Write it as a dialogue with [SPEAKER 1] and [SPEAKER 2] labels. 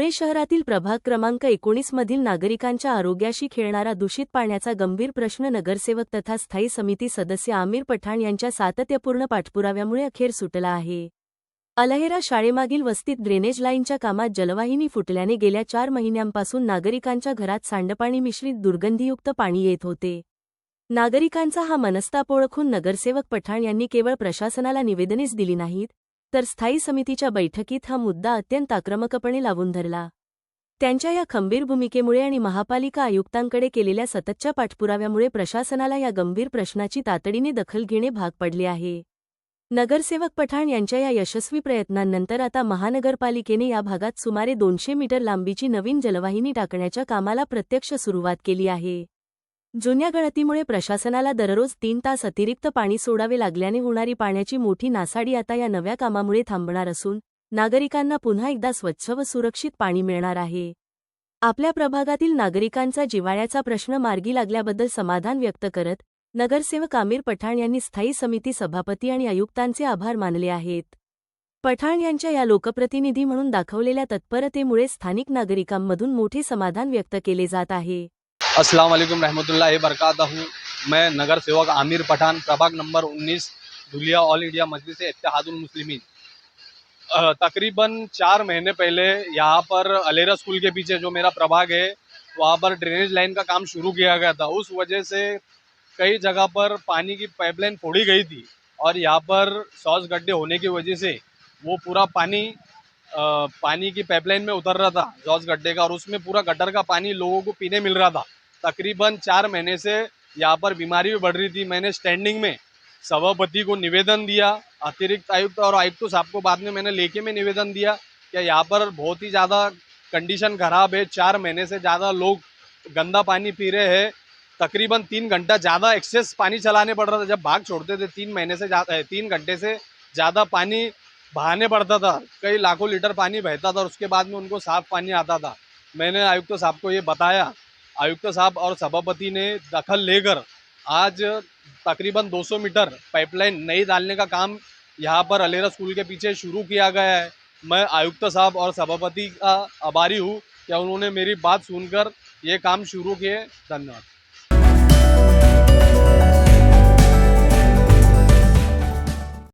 [SPEAKER 1] पुणे शहरातील प्रभाग क्रमांक 19 मधील नागरिकांच्या आरोग्याशी खेळणारा दूषित पाण्याचा गंभीर प्रश्न नगरसेवक तथा स्थायी समिती सदस्य आमिर पठाण यांच्या सातत्यपूर्ण पाठपुराव्यामुळे अखेर सुटला आहे। अल्हेरा शाळेमागील वस्तीत ड्रेनेज लाईनच्या कामात जलवाहिनी फुटल्याने गेल्या 4 महिन्यांपासून नागरिकांच्या घरात सांडपाणी मिश्रित दुर्गंधीयुक्त पाणी येत होते। नागरिकांचा हा मनस्ताप ओळखून नगरसेवक पठाण यांनी केवळ प्रशासनाला निवेदनेच दिली नाहीत, तर स्थायी समितीच्या बैठकीत हा मुद्दा अत्यंत आक्रमकपणे लावून धरला। त्यांच्या या खंबीर भूमिकेमुळे आणि महापालिका आयुक्तांकडे केलेल्या सततच्या पाठपुराव्यामुळे प्रशासनाला या गंभीर प्रश्नाची तातडीने दखल घेणे भाग पडले आहे। नगरसेवक पठाण यांच्या या यशस्वी प्रयत्नांनंतर आता महानगरपालिकेने या भागात सुमारे 200 मीटर लांबीची नवीन जलवाहिनी टाकण्याच्या कामाला प्रत्यक्ष सुरुवात केली आहे। जुन्या गळतीमुळे प्रशासनाला दररोज 3 तास अतिरिक्त पाणी सोडावे लागल्याने होणारी पाण्याची मोठी नासाडी आता या नव्या कामामुळे थांबणार असून नागरिकांना पुन्हा एकदा स्वच्छ व सुरक्षित पाणी मिळणार आहे। आपल्या प्रभागातील नागरिकांचा जिव्हाळ्याचा प्रश्न मार्गी लागल्याबद्दल समाधान व्यक्त करत नगरसेवक आमिर पठाण यांनी स्थायी समिती सभापती आणि आयुक्तांचे आभार मानले आहेत। पठाण यांच्या या लोकप्रतिनिधी म्हणून दाखवलेल्या तत्परतेमुळे स्थानिक नागरिकांमधून मोठे समाधान व्यक्त केले जात आहे।
[SPEAKER 2] अस्सलाम वालेकुम रहमतुल्लाहि बरकातहू। मैं नगर सेवक आमिर पठान प्रभाग number 19 Dhulia all India Majlis Ittehadul Muslimeen. तकरीबन 4 महीने पहले यहाँ पर अलेरा स्कूल के पीछे जो मेरा प्रभाग है वहाँ पर ड्रेनेज लाइन का काम शुरू किया गया था। उस वजह से कई जगह पर पानी की पाइपलाइन फोड़ी गई थी और यहाँ पर सॉस गड्ढे होने की वजह से वो पूरा पानी की पाइपलाइन में उतर रहा था जॉस गड्ढे का, और उसमें पूरा गटर का पानी लोगों को पीने मिल रहा था। तकरीबन 4 महीने से यहाँ पर बीमारी भी बढ़ रही थी। मैंने स्टैंडिंग में सभापति को निवेदन दिया, अतिरिक्त आयुक्त और आयुक्त साहब को बाद में मैंने लेके में निवेदन दिया कि यहाँ पर बहुत ही ज़्यादा कंडीशन खराब है। 4 महीने से ज़्यादा लोग गंदा पानी पी रहे हैं। तकरीबन 3 घंटा ज़्यादा एक्सेस पानी चलाने पड़ रहा था। जब भाग छोड़ते थे 3 घंटे से ज़्यादा पानी बहाने पड़ता था, कई लाखों लीटर पानी बहता था और उसके बाद में उनको साफ पानी आता था। मैंने आयुक्त साहब को ये बताया, आयुक्त साहब और सभापति ने दखल लेकर आज तकरीबन 200 मीटर पाइपलाइन नई डालने का काम यहाँ पर अलेरा स्कूल के पीछे शुरू किया गया है। मैं आयुक्त साहब और सभापति का आभारी हूँ कि उन्होंने मेरी बात सुनकर ये काम शुरू किए। धन्यवाद।